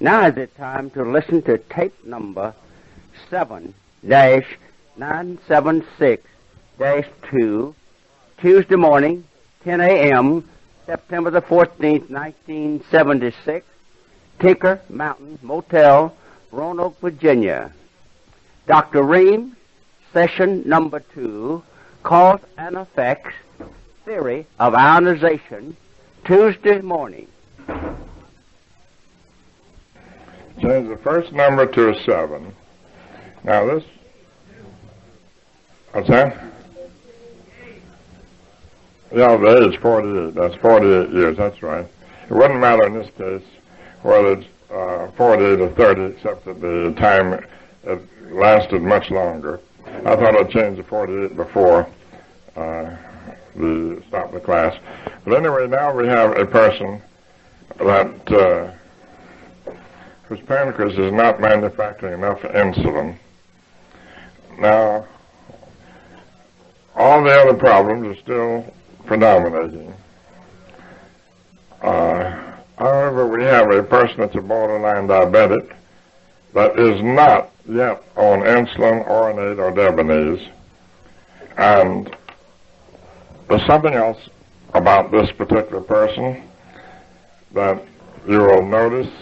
Now is it time to listen to tape number 7-976-2, Tuesday morning, 10 a.m., September the 14th, 1976, Tinker Mountain Motel, Roanoke, Virginia. Dr. Ream, session number 2, Cause and Effects, Theory of Ionization, Tuesday morning. Change the first number to a 7. Now this, what's that? Yeah, the age 48. That's 48 years, that's right. It wouldn't matter in this case whether it's 48 or 30, except that the time it lasted much longer. I thought I'd change the 48 before stop the class. But anyway, now we have a person that whose pancreas is not manufacturing enough insulin. Now, all the other problems are still predominating. However, we have a person that's a borderline diabetic that is not yet on insulin, Oronate, or Debonese. And there's something else about this particular person that you will notice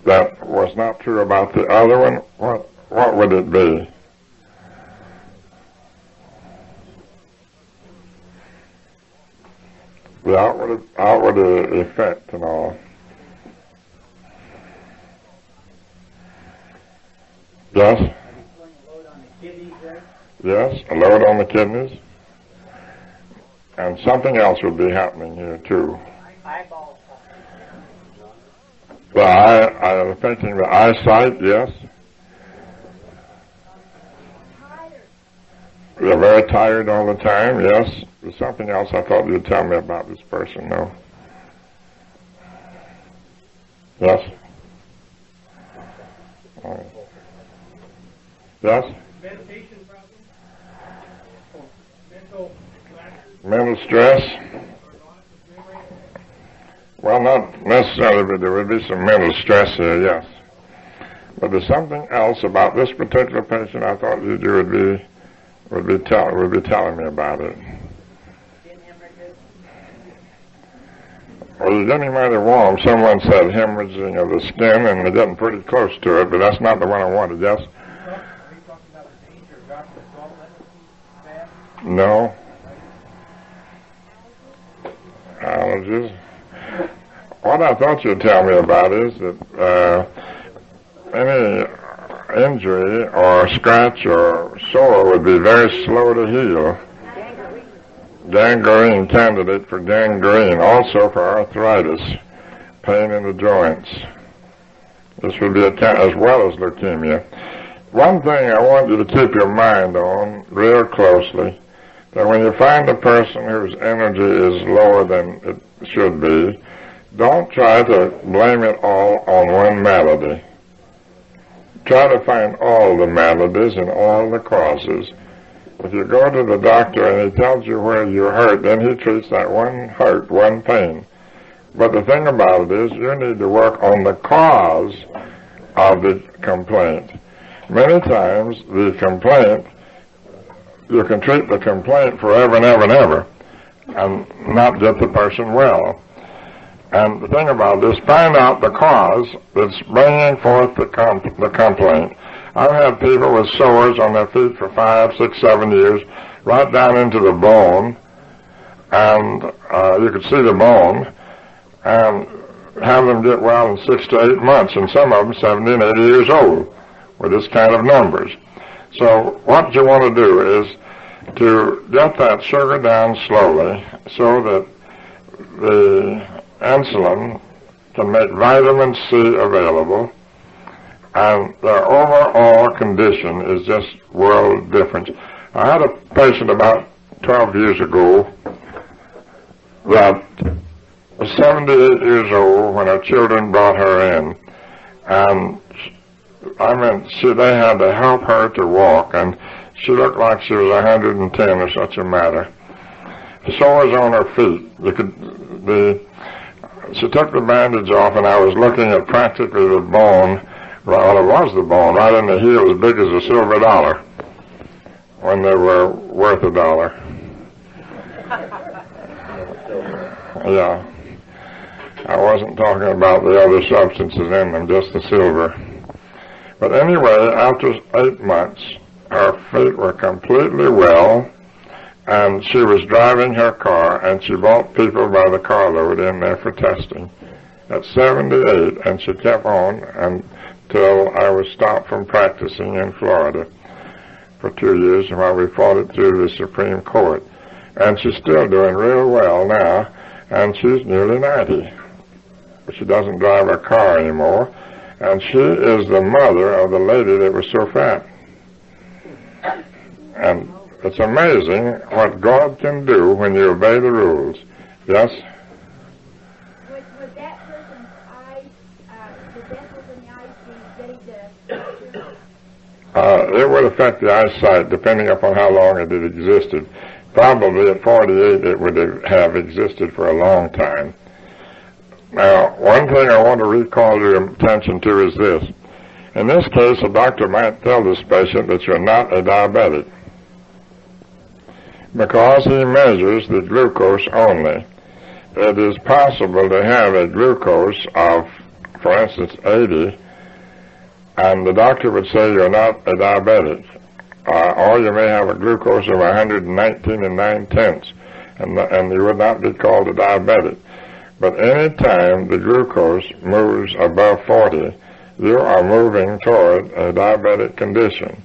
that was not true about the other one. What would it be? The outward effect and all. Yes? Yes, a load on the kidneys. And something else would be happening here too. Affecting the eyesight, yes. They're very tired all the time, yes. There's something else I thought you'd tell me about this person, no? Yes? All right. Yes? Meditation problem? Mental stress? Well, not necessarily, but there would be some mental stress here, yes. But there's something else about this particular patient I thought you would be telling me about it. Well, you're getting mighty warm. Someone said hemorrhaging of the skin, and they're getting pretty close to it, but that's not the one I wanted, yes? No. Allergies. What I thought you'd tell me about is that any injury or scratch or sore would be very slow to heal. Gangrene, candidate for gangrene, also for arthritis, pain in the joints. This would be as well as leukemia. One thing I want you to keep your mind on real closely, that when you find a person whose energy is lower than it should be, don't try to blame it all on one malady. Try to find all the maladies and all the causes. If you go to the doctor and he tells you where you hurt, then he treats that one hurt, one pain. But the thing about it is you need to work on the cause of the complaint. Many times the complaint, you can treat the complaint forever and ever and ever and not get the person well. And the thing about this, find out the cause that's bringing forth the complaint. I've had people with sores on their feet for 5, 6, 7 years, right down into the bone, and you could see the bone, and have them get well in 6 to 8 months, and some of them 70 and 80 years old with this kind of numbers. So what you want to do is to get that sugar down slowly so that the insulin can make vitamin C available, and their overall condition is just world different. I had a patient about 12 years ago that was 78 years old when her children brought her in, and they had to help her to walk, and she looked like she was 110 or such a matter. Sores on her feet. she took the bandage off, and I was looking at practically the bone, well, it was the bone, right in the heel, as big as a silver dollar, when they were worth $1. Yeah. I wasn't talking about the other substances in them, just the silver. But anyway, after 8 months, her feet were completely well, and she was driving her car, and she brought people by the carload in there for testing. At 78, and she kept on until I was stopped from practicing in Florida for 2 years while we fought it through the Supreme Court. And she's still doing real well now, and she's nearly 90. She doesn't drive her car anymore, and she is the mother of the lady that was so fat. And it's amazing what God can do when you obey the rules. Yes? Was that person's eyes, the vessels in the eyes being ready to... It would affect the eyesight depending upon how long it had existed. Probably at 48 it would have existed for a long time. Now, one thing I want to recall your attention to is this. In this case, a doctor might tell this patient that you're not a diabetic because he measures the glucose only. It is possible to have a glucose of, for instance, 80, and the doctor would say you're not a diabetic. Or you may have a glucose of 119 9/10, and you would not be called a diabetic. But any time the glucose moves above 40, you are moving toward a diabetic condition.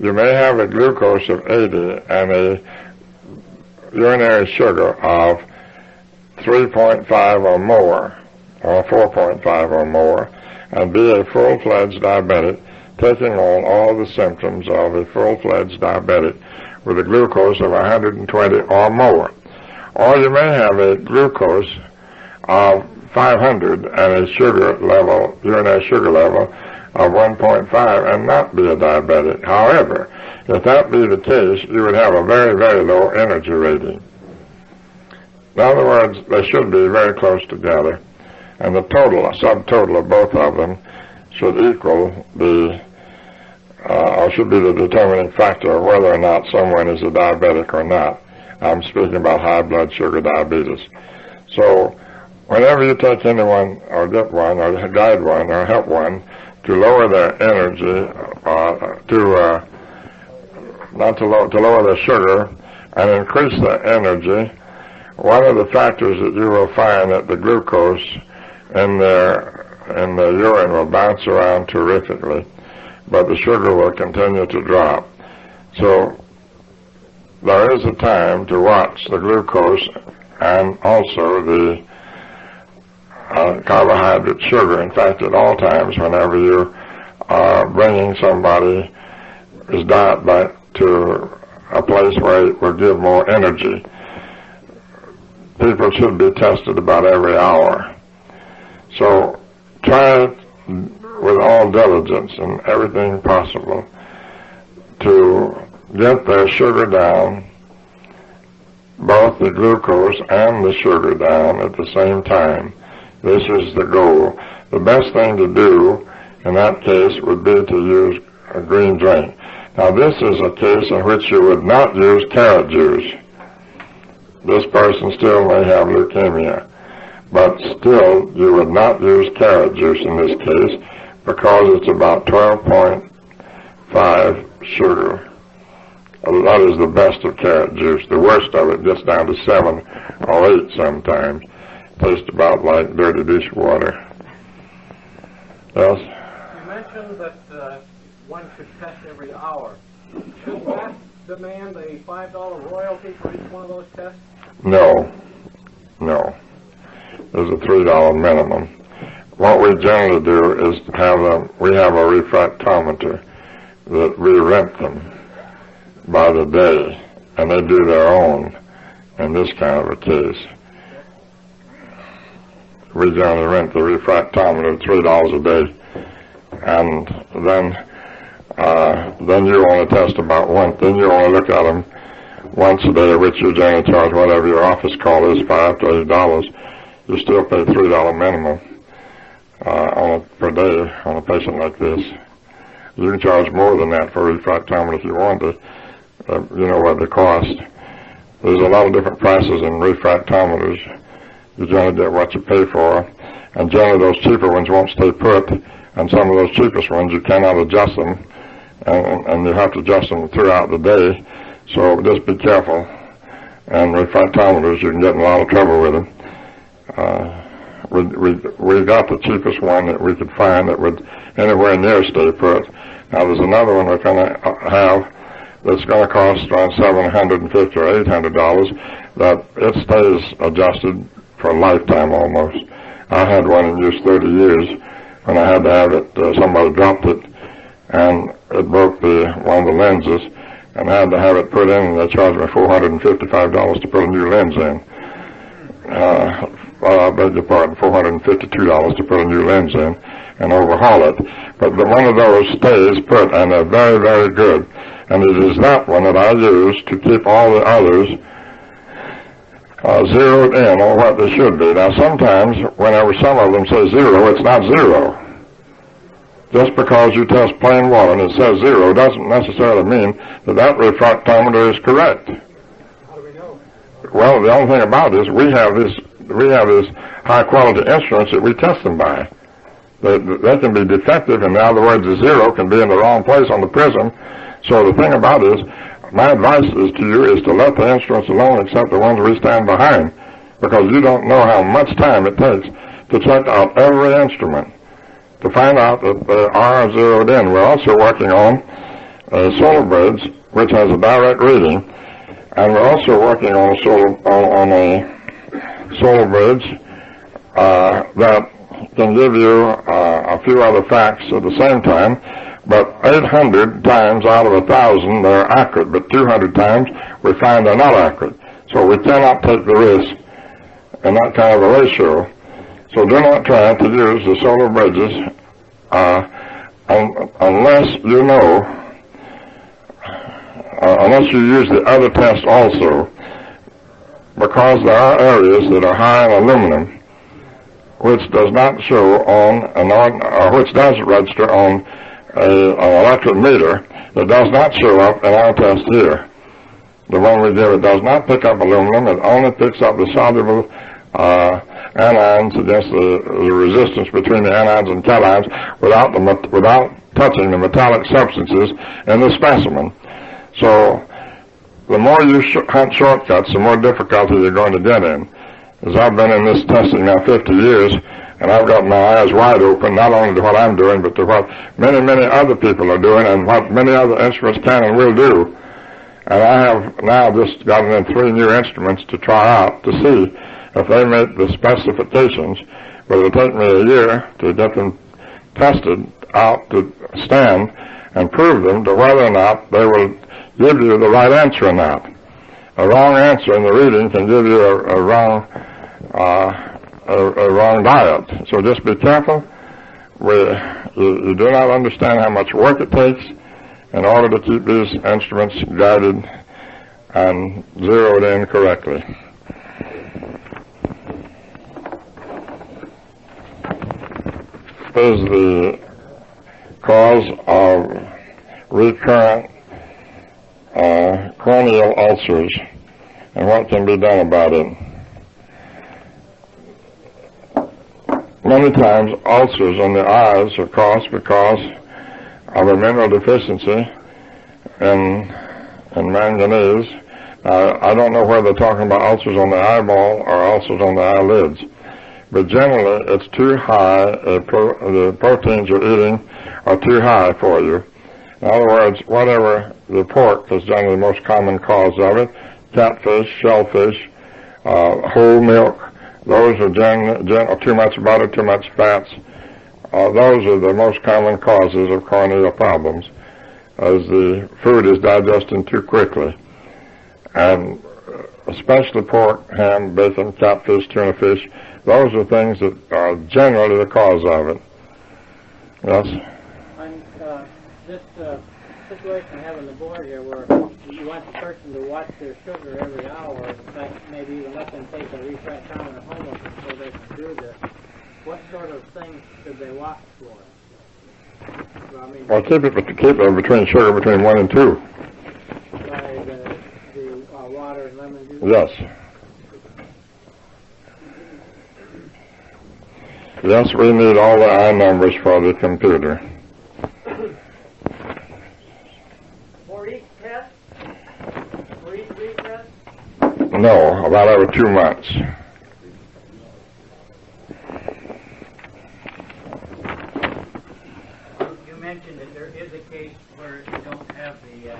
You may have a glucose of 80 and a urinary sugar of 3.5 or more, or 4.5 or more, and be a full-fledged diabetic, taking on all the symptoms of a full-fledged diabetic with a glucose of 120 or more. Or you may have a glucose of 500 and a sugar level, urinary sugar level of 1.5 and not be a diabetic. However, if that be the case, you would have a very, very low energy rating. In other words, they should be very close together, and the total, a subtotal of both of them should equal the, or should be the determining factor of whether or not someone is a diabetic or not. I'm speaking about high blood sugar diabetes. So, whenever you take anyone, or get one, or guide one, or help one to lower their energy, to lower their sugar and increase their energy, one of the factors that you will find that the glucose in the urine will bounce around terrifically, but the sugar will continue to drop. So there is a time to watch the glucose and also the carbohydrate sugar. In fact, at all times, whenever you are bringing somebody's diet back to a place where it will give more energy, people should be tested about every hour. So try with all diligence and everything possible to get their sugar down, both the glucose and the sugar down at the same time. This is the goal. The best thing to do in that case would be to use a green drink. Now this is a case in which you would not use carrot juice. This person still may have leukemia, but still you would not use carrot juice in this case because it's about 12.5 sugar. That is the best of carrot juice. The worst of it gets down to 7 or 8 sometimes. Tastes about like dirty dishwater. Yes? You mentioned that one should test every hour. Should that demand a $5 royalty for each one of those tests? No. No. There's a $3 minimum. What we generally do is we have a refractometer that we rent them by the day, and they do their own in this kind of a case. We generally rent the refractometer $3 a day, and then you only test about one. Then you only look at them once a day, which you generally charge whatever your office call is, $5 to $8. you still pay $3 minimum per day on a patient like this. You can charge more than that for a refractometer if you want to. You know what they cost. There's a lot of different prices in refractometers. You generally get what you pay for, and generally those cheaper ones won't stay put, and some of those cheapest ones you cannot adjust them, and you have to adjust them throughout the day. So just be careful. And refractometers, you can get in a lot of trouble with them. We got the cheapest one that we could find that would anywhere near stay put. Now there's another one we're going to have that's going to cost around $750 or $800 that it stays adjusted for a lifetime almost. I had one in use 30 years when I had to have it, somebody dropped it and it broke one of the lenses and I had to have it put in and they charged me $455 to put a new lens in. I beg your pardon, $452 to put a new lens in and overhaul it. But one of those stays put and they're very, very good. And it is that one that I use to keep all the others zeroed in on what they should be. Now sometimes, whenever some of them say zero, it's not zero. Just because you test plain water and it says zero doesn't necessarily mean that that refractometer is correct. How do we know? Well, the only thing about it is we have these high quality instruments that we test them by. They can be defective, in other words, the zero can be in the wrong place on the prism. So the thing about it is, my advice is to you is to let the instruments alone except the ones we stand behind, because you don't know how much time it takes to check out every instrument to find out that they are zeroed in. We're also working on a solar bridge which has a direct reading, and we're also working on a solar bridge that can give you a few other facts at the same time. But 800 times out of 1,000 they're accurate, but 200 times we find they're not accurate. So we cannot take the risk in that kind of a ratio. So do not try to use the solar bridges unless you know, unless you use the other test also, because there are areas that are high in aluminum which does not show on which does register on an electric meter that does not show up in our test here. The one we give, it does not pick up aluminum, it only picks up the soluble anions against the resistance between the anions and cations without touching the metallic substances in the specimen. So the more you hunt shortcuts, the more difficulty you're going to get in. As I've been in this testing now 50 years, and I've got my eyes wide open, not only to what I'm doing, but to what many, many other people are doing and what many other instruments can and will do. And I have now just gotten in 3 new instruments to try out to see if they meet the specifications. But it'll take me a year to get them tested out to stand and prove them to whether or not they will give you the right answer or not. A wrong answer in the reading can give you a wrong diet. So just be careful. You do not understand how much work it takes in order to keep these instruments guided and zeroed in correctly. Is the cause of recurrent corneal ulcers and what can be done about it. Many times ulcers on the eyes are caused because of a mineral deficiency in manganese. I don't know whether they're talking about ulcers on the eyeball or ulcers on the eyelids, but generally it's too high, the proteins you're eating are too high for you. In other words, whatever the pork is generally the most common cause of it, catfish, shellfish, whole milk, those are too much butter, too much fats. Those are the most common causes of corneal problems, as the food is digesting too quickly. And especially pork, ham, bacon, catfish, tuna fish, those are things that are generally the cause of it. Yes? This situation I have on the board here where you want the person to watch their sugar every hour. In fact, maybe even let them take a refresh time at home with them so they can do this. What sort of things should they watch for? So, I mean, Well, keep it between sugar between 1 and 2. By the water and lemon juice? Yes. Yes, we need all the I numbers for the computer. For each test? For each retest? No, about every 2 months. You mentioned that there is a case where you don't have the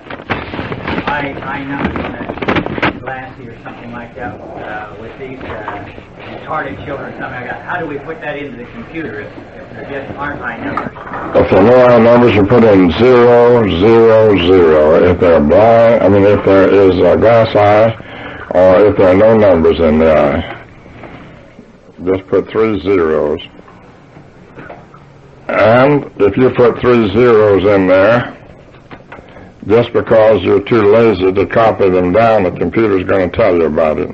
I numbers on a glassy or something like that with these retarded children or something like that. How do we put that into the computer if there just aren't I numbers? If there are no I numbers, you put in 0, 0, 0. If they're blind, if there is a glass eye, or if there are no numbers in the eye, just put 3 zeros. And if you put 3 zeros in there, just because you're too lazy to copy them down, the computer's going to tell you about it.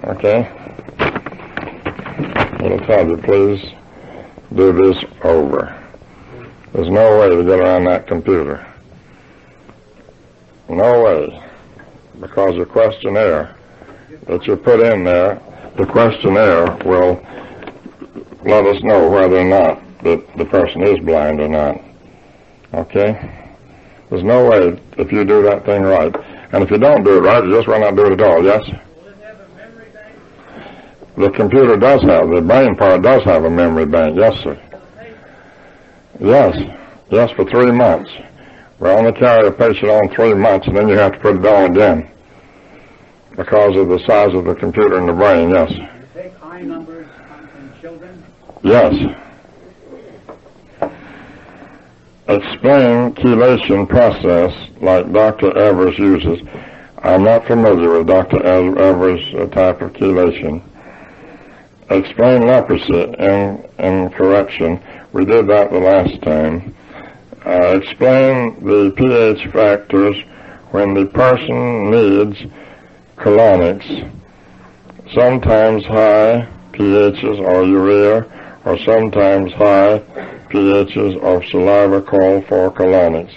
Okay? It'll tell you, please do this over. There's no way to get around that computer. No way. Because the questionnaire that you put in there, the questionnaire will let us know whether or not the person is blind or not. Okay? There's no way if you do that thing right. And if you don't do it right, you just will not do it at all, yes? Will it have a memory bank? The computer does have, the brain part does have a memory bank, yes, sir. Yes, yes, for 3 months. We only carry a patient on 3 months, and then you have to put it on again because of the size of the computer in the brain, yes. You take I numbers in children? Yes. Explain chelation process like Dr. Evers uses. I'm not familiar with Dr. Evers' type of chelation. Explain leprosy in correction. We did that the last time. Explain the pH factors when the person needs colonics. Sometimes high pHs or urea, or sometimes high pHs of saliva call for colonics.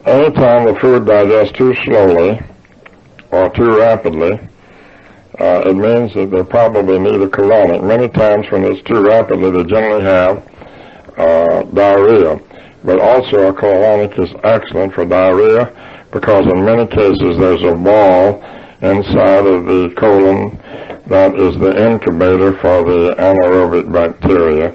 Anytime the food digests too slowly or too rapidly, it means that they probably need a colonic. Many times when it's too rapidly, they generally have diarrhea. But also a colonic is excellent for diarrhea because in many cases there's a ball inside of the colon that is the incubator for the anaerobic bacteria.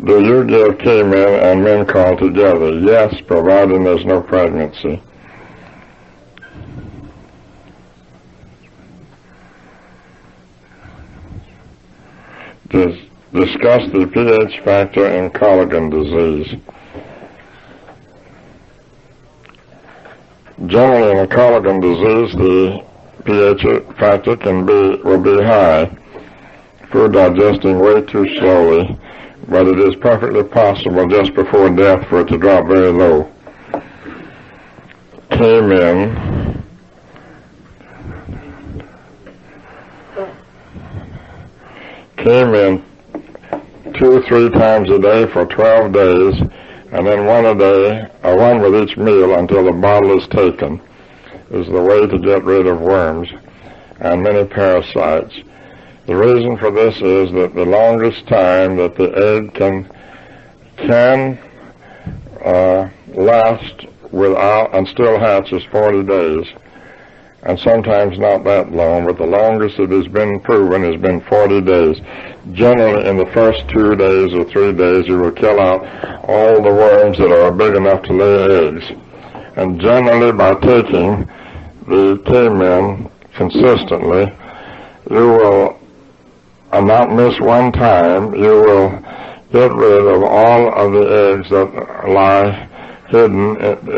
Do you give K-men and men call together? Yes, providing there's no pregnancy. Discuss the pH factor in Collagen disease. Generally, in a Collagen disease, the pH factor will be high. Food digesting way too slowly, but it is perfectly possible just before death for it to drop very low. Came in came in 2 or 3 times a day for 12 days, and then one a day, one with each meal until the bottle is taken, is the way to get rid of worms and many parasites. The reason for this is that the longest time that the egg can last without and still hatch is 40 days, and sometimes not that long, but the longest it has been proven has been 40 days. Generally, in the first 2 days or 3 days, you will kill out all the worms that are big enough to lay eggs. And generally, by taking the K-men consistently, you will not miss one time. You will get rid of all of the eggs that lie hidden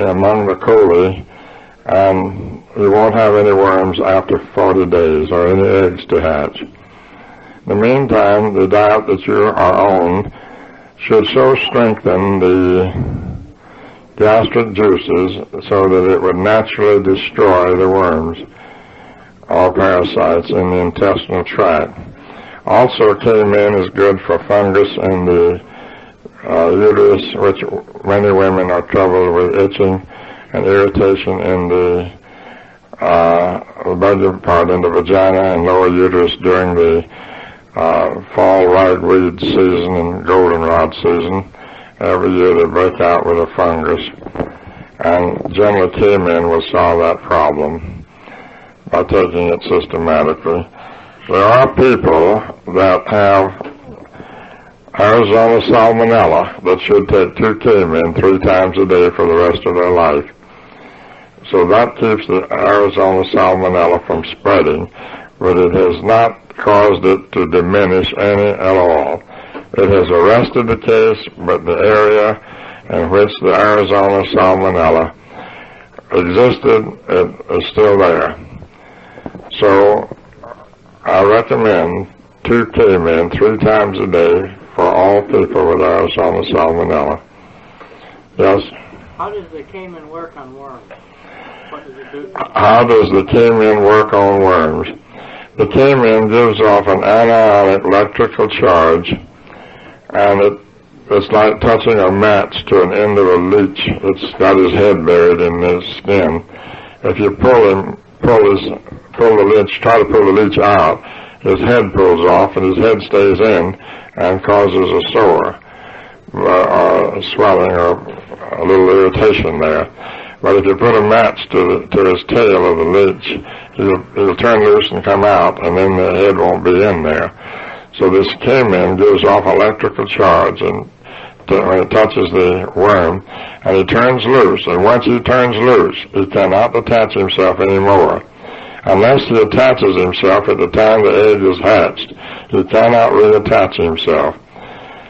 among the coli, and you won't have any worms after 40 days or any eggs to hatch. In the meantime, the diet that you are on should so strengthen the gastric juices so that it would naturally destroy the worms or parasites in the intestinal tract. Also, K-men is good for fungus in the uterus, which many women are troubled with itching and irritation in the body part in the vagina and lower uterus during the fall ragweed season and goldenrod season. Every year they break out with a fungus, and generally K-men will solve that problem by taking it systematically. There are people that have Arizona salmonella that should take 2 K-men 3 times a day for the rest of their life. So that keeps the Arizona salmonella from spreading, but it has not caused it to diminish any at all. It has arrested the case, but the area in which the Arizona salmonella existed is still there. So I recommend 2 K-men 3 times a day for all people with Arizona salmonella. Yes? How does the K-men work on worms? What does it do? How does the K-men work on worms? The K-men gives off an anionic electrical charge, and it's like touching a match to an end of a leech that's got his head buried in his skin. If you try to pull the leech out, his head pulls off and his head stays in and causes a sore, or swelling, or a little irritation there. But if you put a match to his tail of the leech, he'll turn loose and come out, and then the head won't be in there. So this K-men gives off electrical charge, and when it touches the worm, and he turns loose. And once he turns loose, he cannot attach himself anymore. Unless he attaches himself at the time the egg is hatched, he cannot reattach himself.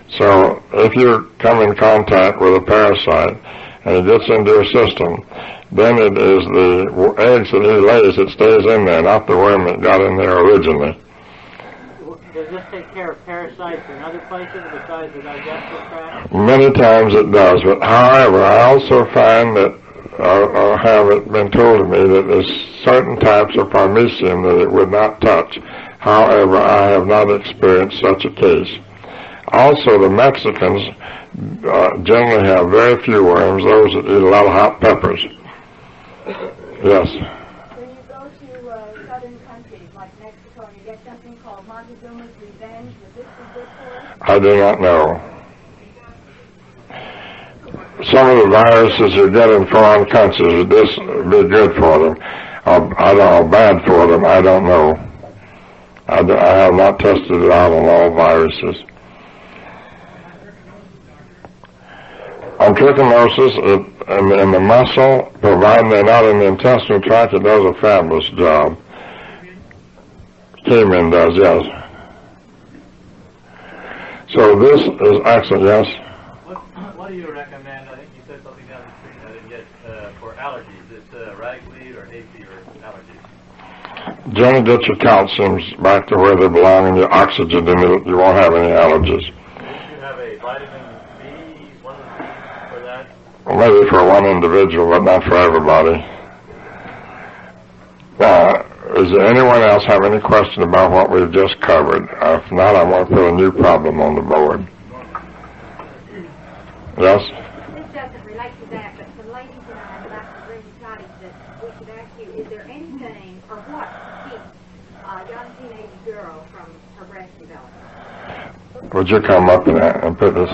So if you come in contact with a parasite and it gets into your system, then it is the eggs that he lays that stays in there, not the worm that got in there originally. Does this take care of parasites in other places besides the digestive tract? Many times it does, but however, I also find that, or have it been told to me, that there's certain types of paramecium that it would not touch. However, I have not experienced such a case. Also, the Mexicans generally have very few worms, those that eat a lot of hot peppers. Yes? When you go to southern countries like Mexico and you get something called Montezuma's Revenge, would this be good for us? I do not know. Some of the viruses you get in foreign countries, would this be good for them? I don't know, bad for them, I don't know. I have not tested it out on all viruses. On trichinosis in the muscle, providing they're not in the intestinal tract, it does a fabulous job. K-men does, yes. So this is excellent, yes? What do you recommend? I think you said something down the street I didn't get for allergies. It's ragweed or hay fever allergies. Generally get your calciums back to where they belong and your oxygen, and you won't have any allergies. Do you have a vitamin B, one for that? Well, maybe for one individual, but not for everybody. Does anyone else have any question about what we've just covered? If not, I want to put a new problem on the board. Yes? This doesn't relate to that, but the ladies and I would like to bring cottage that we should ask you, is there anything or what keeps a young teenage girl from her breast development? Would you come up and put this?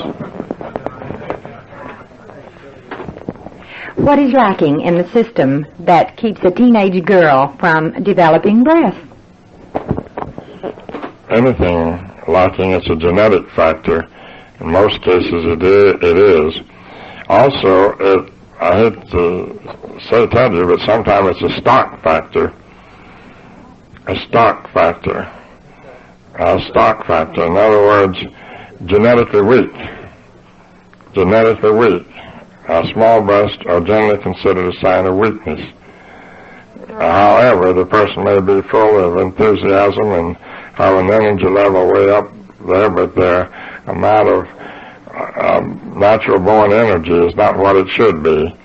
What is lacking in the system that keeps a teenage girl from developing breasts? Anything lacking, it's a genetic factor. In most cases it is. Also, I hate to tell you, but sometimes it's a stock factor. A stock factor. In other words, genetically weak. Small breasts are generally considered a sign of weakness. However, the person may be full of enthusiasm and have an energy level way up there, but their amount of natural born energy is not what it should be.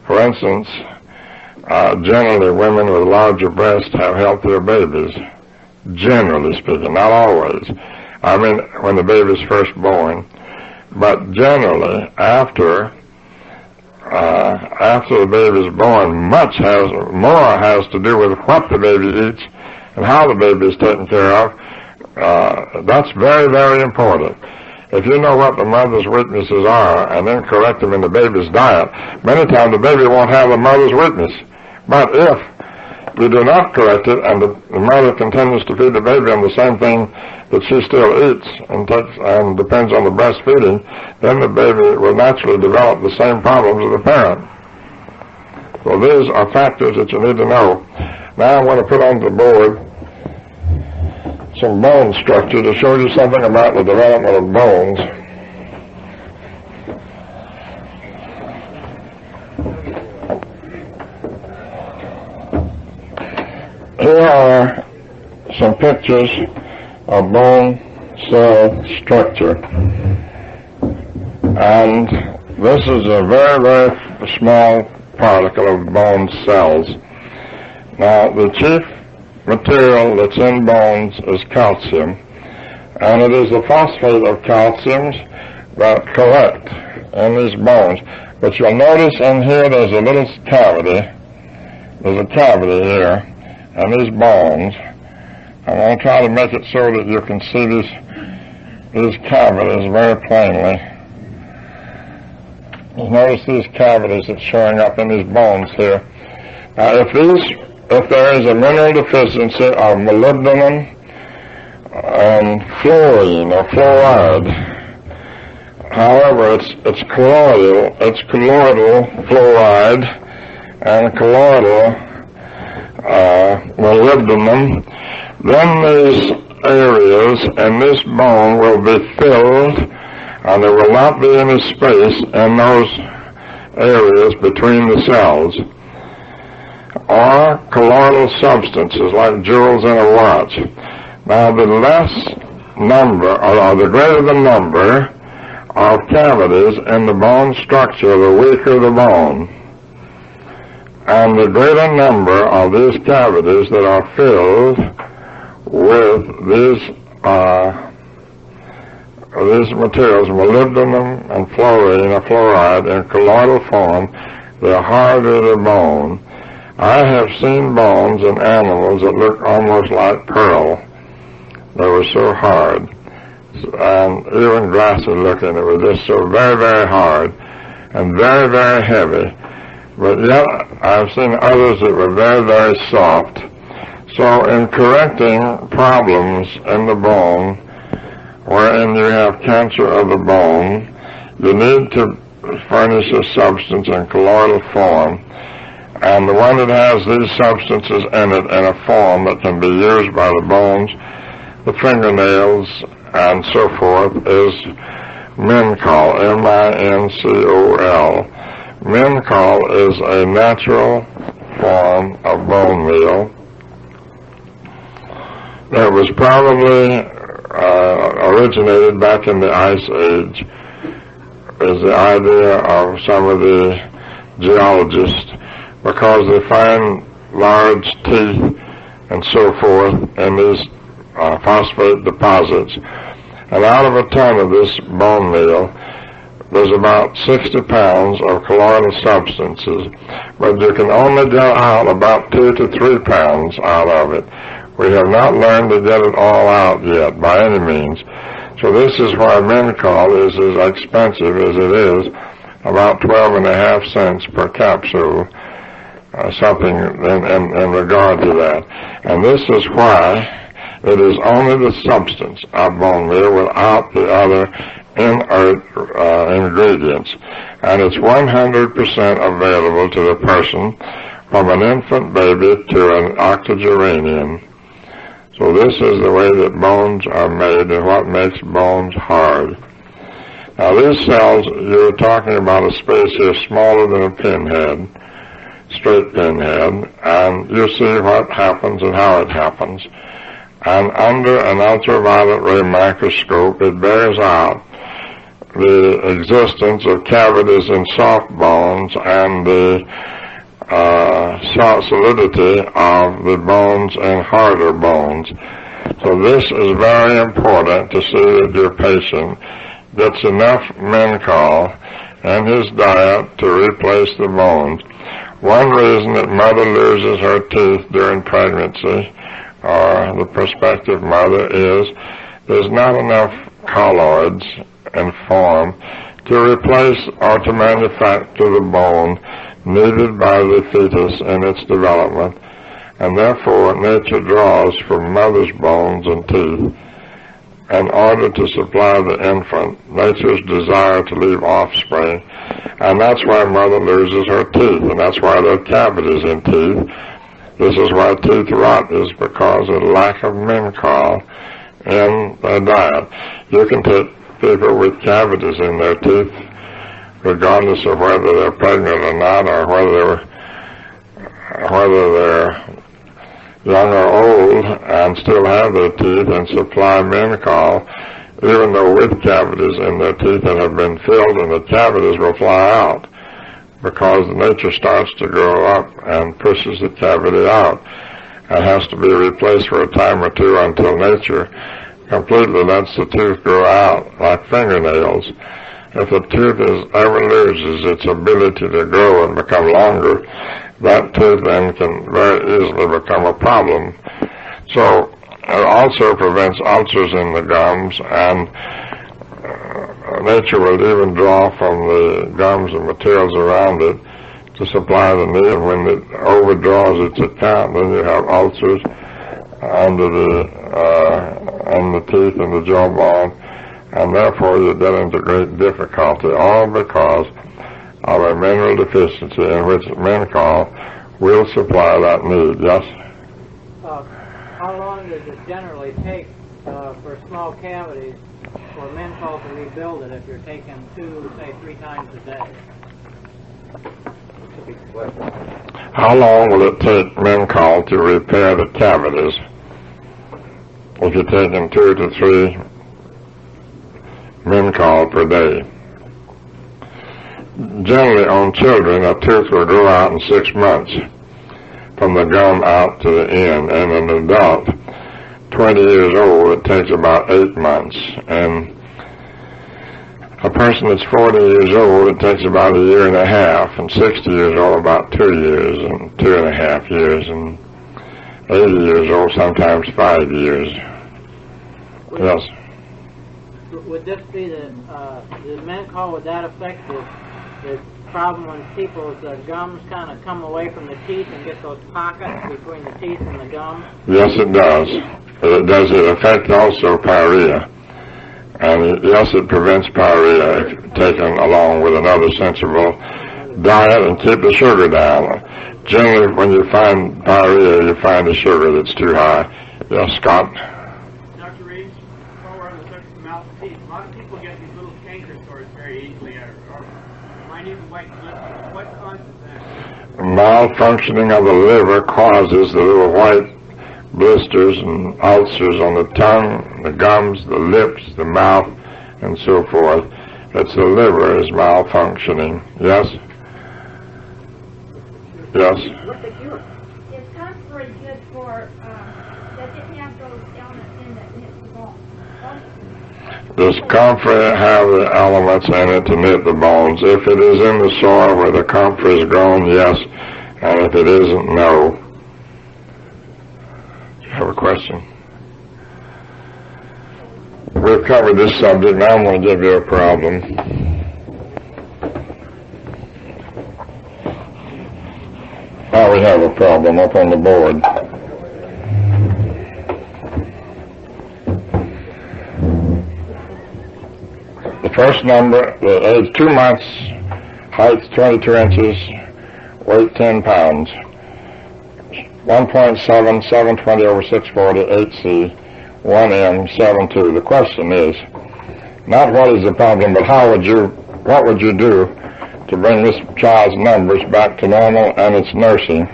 For instance, generally women with larger breasts have healthier babies, generally speaking, not always. I mean, when the baby's first born, but generally after the baby's born, more has to do with what the baby eats and how the baby is taken care of. That's very, very important. If you know what the mother's weaknesses are and then correct them in the baby's diet, many times the baby won't have the mother's weakness. But if you do not correct it and the mother continues to feed the baby on the same thing that she still eats and depends on the breastfeeding, then the baby will naturally develop the same problems as the parent. So these are factors that you need to know. Now I want to put on the board some bone structure to show you something about the development of bones. Here are some pictures of bone cell structure. And this is a very, very small particle of bone cells. Now, the chief material that's in bones is calcium, and it is the phosphate of calciums that collect in these bones. But you'll notice in here there's a little cavity. There's a cavity here, and these bones. I'm going to try to make it so that you can see these cavities very plainly. You notice these cavities that's showing up in these bones here. Now, if there is a mineral deficiency of molybdenum and fluorine or fluoride, however, it's colloidal fluoride and colloidal molybdenum, then these areas in this bone will be filled, and there will not be any space in those areas between the cells. Or colloidal substances like jewels in a watch. Now, the less number, or the greater the number of cavities in the bone structure, the weaker the bone. And the greater number of these cavities that are filled with these materials, molybdenum and fluorine or fluoride in colloidal form, the harder the bone. I have seen bones in animals that look almost like pearl. They were so hard, and even glassy looking. It was just so very, very hard and very, very heavy. But yet I've seen others that were very, very soft. So in correcting problems in the bone, wherein you have cancer of the bone, you need to furnish a substance in colloidal form. And the one that has these substances in it in a form that can be used by the bones, the fingernails, and so forth, is Mincol, M-I-N-C-O-L. Mincol is a natural form of bone meal that was probably originated back in the Ice Age, is the idea of some of the geologists, because they find large teeth and so forth in these phosphate deposits. And out of a ton of this bone meal, there's about 60 pounds of colloidal substances, but you can only get out about 2 to 3 pounds out of it. We have not learned to get it all out yet, by any means. So this is why Mincol is as expensive as it is, about 12.5 cents per capsule. Something in regard to that. And this is why it is only the substance of bone meal without the other inert ingredients. And it's 100% available to the person from an infant baby to an octogenarian. So this is the way that bones are made and what makes bones hard. Now these cells, you're talking about a space here smaller than a pinhead. straight pinhead, and you see what happens and how it happens. And under an ultraviolet ray microscope, it bears out the existence of cavities in soft bones and the solidity of the bones in harder bones. So this is very important to see that your patient gets enough Mencol in his diet to replace the bones. One reason that mother loses her teeth during pregnancy, or the prospective mother, is there's not enough colloids in form to replace or to manufacture the bone needed by the fetus in its development, and therefore nature draws from mother's bones and teeth in order to supply the infant nature's desire to leave offspring, and that's why mother loses her teeth, and that's why there are cavities in teeth. This is why tooth rot is because of lack of Mencol in their diet. You can take people with cavities in their teeth, regardless of whether they're pregnant or not, or whether they're young or old, and still have their teeth and supply Mencol, even though with cavities in their teeth that have been filled, and the cavities will fly out because nature starts to grow up and pushes the cavity out. It has to be replaced for a time or two until nature completely lets the tooth grow out like fingernails. If the tooth ever loses its ability to grow and become longer, that tooth then can very easily become a problem. So it also prevents ulcers in the gums, and nature will even draw from the gums and materials around it to supply the need. When it overdraws its account, then you have ulcers under the teeth and the jawbone, and therefore you get into great difficulty, all because of a mineral deficiency in which Mencol will supply that need. Yes? How long does it generally take for small cavities for Mencol to rebuild it if you're taking 2, say 3 times a day? How long will it take Mencol to repair the cavities if you're taking 2 to 3 Mencol per day? Generally on children, a tooth will grow out in 6 months from the gum out to the end, and an adult 20 years old, it takes about 8 months, and a person that's 40 years old, it takes about 1.5 years, and 60 years old about 2 years, and 2.5 years, and 80 years old sometimes 5 years. Yes. Would this be the Mencol, would that affect the problem when people's gums kind of come away from the teeth and get those pockets between the teeth and the gums? Yes, it does. It affect also pyorrhea. And yes, it prevents pyorrhea if taken along with another sensible diet and keep the sugar down. Generally, when you find pyorrhea, you find the sugar that's too high. Yes, Scott? Dr. Reeves, while we're on the subject of mouth and teeth, a lot of people get these little canker sores very easily, or minute white blisters. What causes that? Malfunctioning of the liver causes the little white blisters and ulcers on the tongue, the gums, the lips, the mouth, and so forth. It's the liver is malfunctioning. Yes? Yes? Is comfrey good for, does it have those elements in that knit the bone? Does comfrey have the elements in it to knit the bones? If it is in the soil where the comfrey is grown, yes. And if it isn't, no. Have a question? We've covered this subject. Now I'm going to give you a problem. Now we have a problem up on the board. The first number, the age 2 months, height 22 inches, weight 10 pounds. 1.7, 720 over 640, 8C, 1M, 72. The question is, not what is the problem, but what would you do to bring this child's numbers back to normal and its nursing.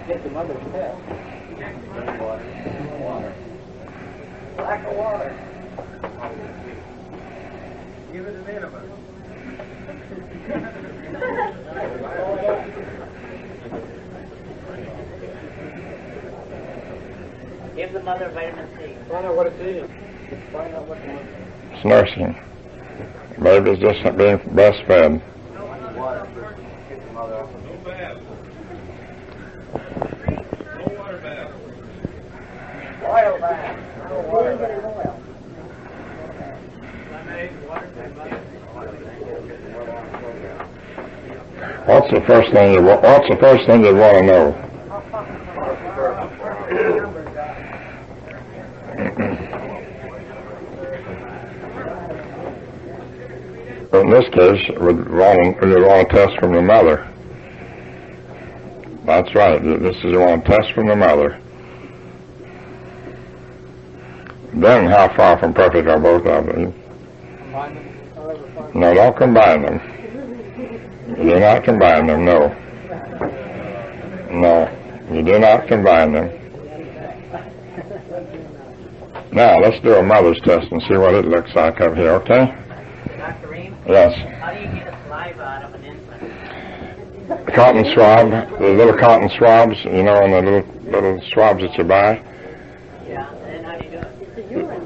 Get the mother's test. Lack of water. Give it an enema. Give the mother vitamin C. Find out what it's eating. Find out what It's nursing. Baby's just being breastfed. water. Get the mother up. No bath. No water bath. Oil bath. No water bath. What's the first thing you want to know? In this case, you'd want to test from the mother. That's right. This is you want to test from the mother. Then, how far from perfect are both of them? No, don't combine them. Do not combine them. No. No, you do not combine them. Now, let's do a mother's test and see what it looks like up here, okay? Dr. Ream? Yes. How do you get a saliva out of an infant? Cotton swab, the little cotton swabs, you know, and the little swabs that you buy. Yeah, and then how do you do it?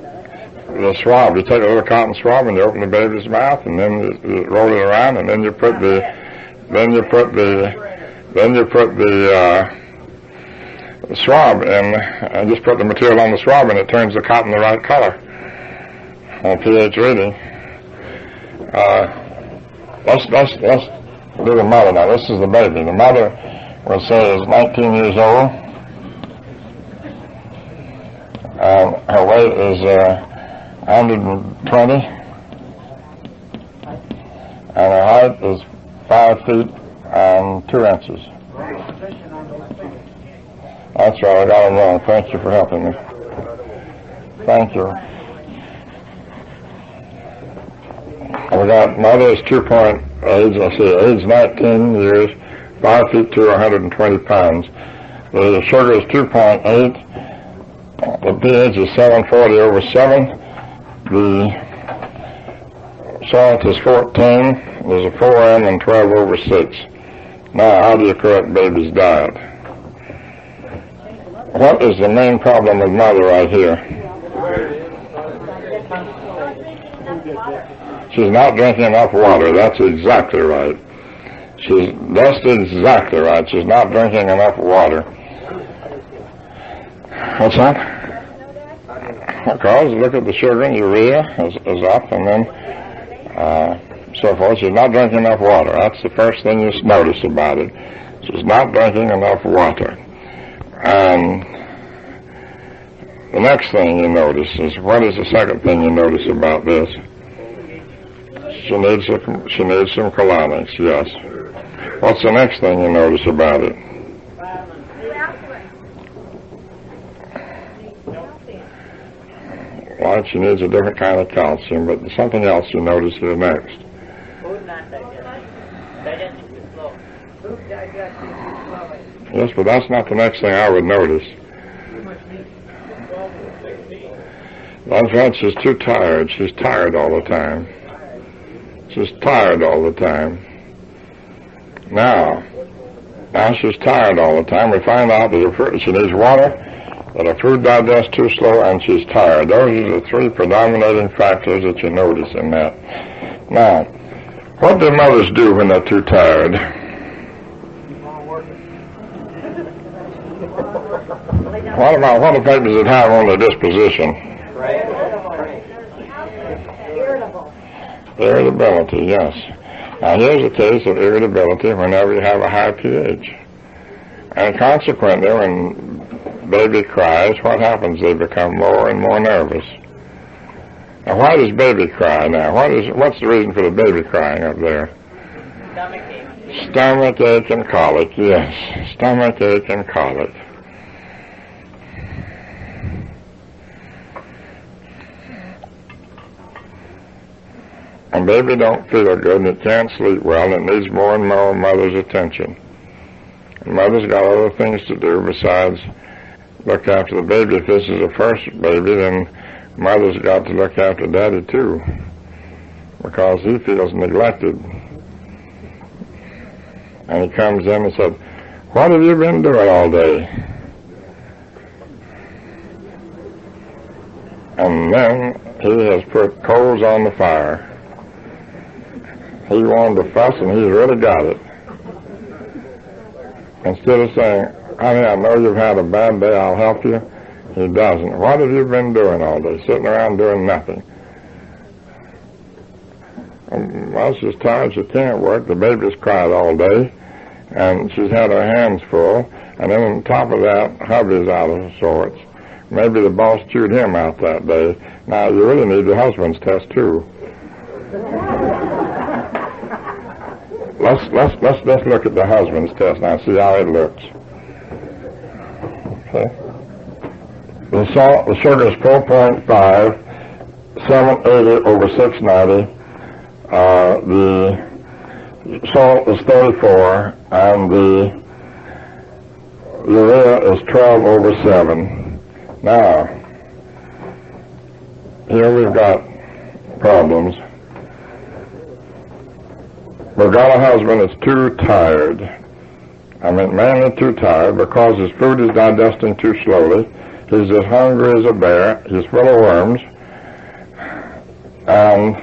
The swab, you take a little cotton swab and you open the baby's mouth and then you roll it around and then you put the swab in and just put the material on the swab and it turns the cotton the right color on pH reading. Let's do the mother now. This is the baby. The mother, we'll say, is 19 years old. Her weight is 120, and her height is 5 feet and 2 inches. That's right, I got it wrong. Thank you for helping me. Thank you. We got mother is age 19 years, 5 feet 2, 120 pounds. The sugar is 2.8. The pH is 740 over 7. The salt is 14. There's a 4M and 12 over 6. Now, how do you correct baby's diet? What is the main problem with mother right here? She's not drinking enough water. That's exactly right. That's exactly right. She's not drinking enough water. What's that? Because look at the sugar and urea is up, and then so forth. She's not drinking enough water. That's the first thing you notice about it. She's not drinking enough water. And the next thing you notice is, what is the second thing you notice about this? She needs some colonics, yes. What's the next thing you notice about it? Well, she needs a different kind of calcium, but something else you notice here next. Food not digested. Digesting too slow. Food digesting too slowly. Yes, but that's not the next thing I would notice. That's right, she's too tired. She's tired all the time. She's tired all the time. Now she's tired all the time. We find out that she needs water, that her food digests too slow, and she's tired. Those are the three predominating factors that you notice in that. Now, what do mothers do when they're too tired? What effect does it have on their disposition? Irritability, yes. Now here's a case of irritability whenever you have a high pH. And consequently, when baby cries, what happens? They become more and more nervous. Now why does baby cry now? What's the reason for the baby crying up there? Stomach ache. Stomach ache and colic, yes. Stomach ache and colic. And baby don't feel good, and it can't sleep well, and it needs more and more mother's attention. And mother's got other things to do besides look after the baby. If this is the first baby, then mother's got to look after daddy too, because he feels neglected. And he comes in and said, "What have you been doing all day?" And then he has put coals on the fire. He wanted to fuss, and he's really got it. Instead of saying, "Honey, I know you've had a bad day, I'll help you," he doesn't. "What have you been doing all day?" "Sitting around doing nothing." Well, she's tired, she can't work. The baby's cried all day, and she's had her hands full. And then on top of that, hubby's out of sorts. Maybe the boss chewed him out that day. Now, you really need the husband's test, too. Let's look at the husband's test now, see how it looks. Okay. The sugar is 4.5, 780 over 690. The salt is 34, and the urea is 12 over 7. Now, here we've got problems. We've got a husband that's too tired. I mean, mainly too tired because his food is digesting too slowly. He's as hungry as a bear. He's full of worms. And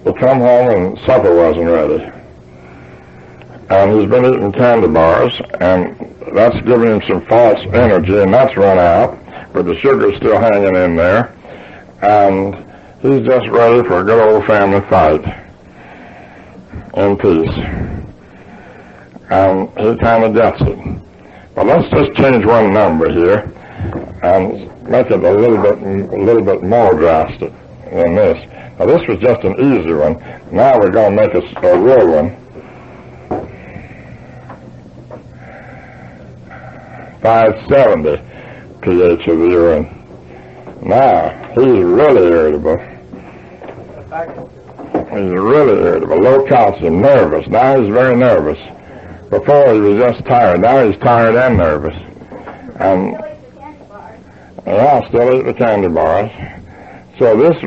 he come home and supper wasn't ready. And he's been eating candy bars, and that's giving him some false energy, and that's run out, but the sugar's still hanging in there. And he's just ready for a good old family fight in peace. And he kind of gets it. But let's just change one number here and make it a little bit more drastic than this. Now, this was just an easy one. Now we're going to make a real one. 570 pH of the urine. Now, he's really irritable. He's really irritable. Low calcium, nervous. Now he's very nervous. Before he was just tired. Now he's tired and nervous. And yeah, still eat the candy bars. So this